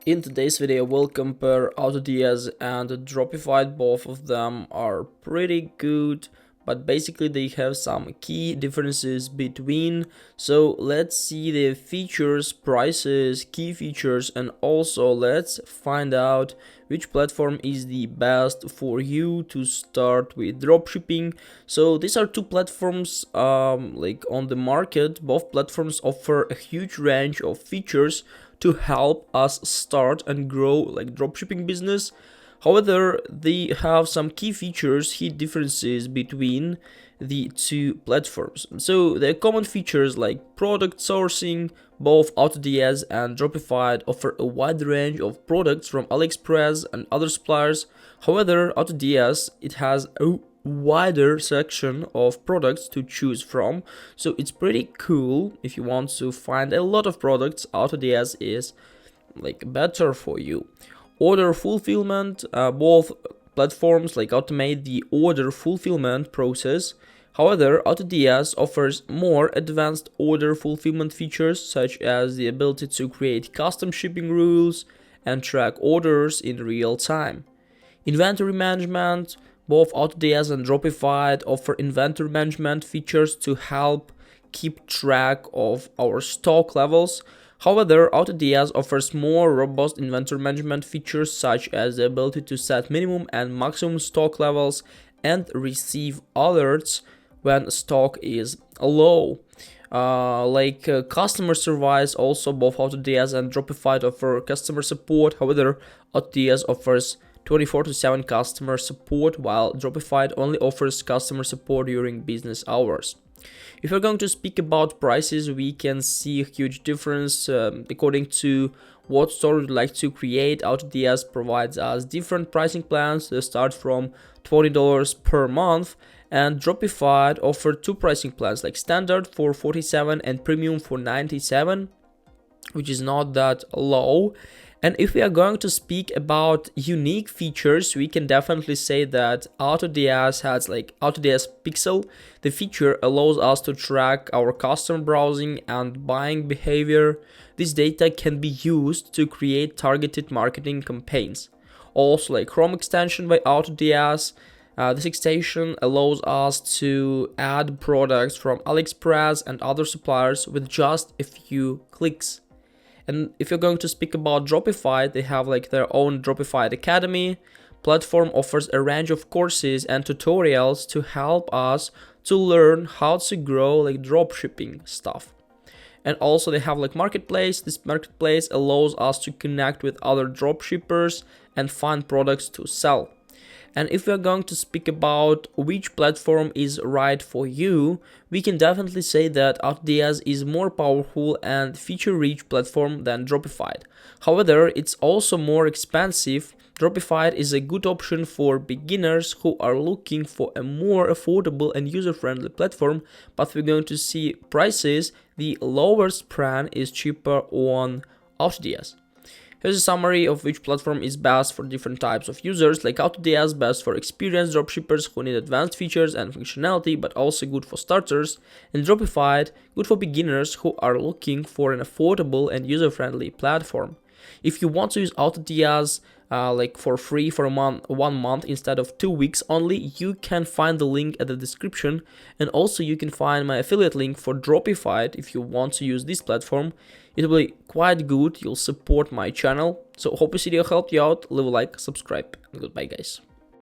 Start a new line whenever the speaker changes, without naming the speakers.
In today's video, we'll compare AutoDS and Dropified. Both of them are pretty good, but basically they have some key differences between. So let's see the features, prices, key features, and also let's find out which platform is the best for you to start with dropshipping. So these are two platforms like on the market. Both platforms offer a huge range of features to help us start and grow like dropshipping business. However, they have some key features, key differences between the two platforms. So the common features like product sourcing. Both AutoDS and Dropified offer a wide range of products from AliExpress and other suppliers. However, AutoDS, it has a wider section of products to choose from, so it's pretty cool. If you want to find a lot of products, AutoDS is like better for you. Order fulfillment, both platforms like automate the order fulfillment process. However, AutoDS offers more advanced order fulfillment features, such as the ability to create custom shipping rules and track orders in real time. Inventory management. Both AutoDS and Dropified offer inventory management features to help keep track of our stock levels. However, AutoDS offers more robust inventory management features, such as the ability to set minimum and maximum stock levels and receive alerts when stock is low. Customer service, also both AutoDS and Dropified offer customer support. However, AutoDS offers 24/7 customer support, while Dropified only offers customer support during business hours. If we're going to speak about prices, we can see a huge difference according to what store you'd like to create. AutoDS provides us different pricing plans. They start from $20 per month, and Dropified offer two pricing plans, like standard for $47 and premium for $97, which is not that low. And if we are going to speak about unique features, we can definitely say that AutoDS has like AutoDS Pixel. The feature allows us to track our customer browsing and buying behavior. This data can be used to create targeted marketing campaigns. Also, like Chrome extension by AutoDS. This extension allows us to add products from AliExpress and other suppliers with just a few clicks. And if you're going to speak about Dropified, they have like their own Dropified Academy. Platform offers a range of courses and tutorials to help us to learn how to grow like dropshipping stuff. And also they have like marketplace. This marketplace allows us to connect with other dropshippers and find products to sell. And if we're going to speak about which platform is right for you, we can definitely say that AutoDS is more powerful and feature-rich platform than Dropified. However, it's also more expensive. Dropified is a good option for beginners who are looking for a more affordable and user-friendly platform, but we're going to see prices. The lowest plan is cheaper on AutoDS. Here's a summary of which platform is best for different types of users, like AutoDS best for experienced dropshippers who need advanced features and functionality, but also good for starters, and Dropified good for beginners who are looking for an affordable and user-friendly platform. If you want to use AutoDS like for free for 1 month instead of 2 weeks only, you can find the link at the description, and also you can find my affiliate link for Dropified if you want to use this platform. It will be quite good, you'll support my channel. So hope this video helped you out. Leave a like, subscribe, and goodbye guys.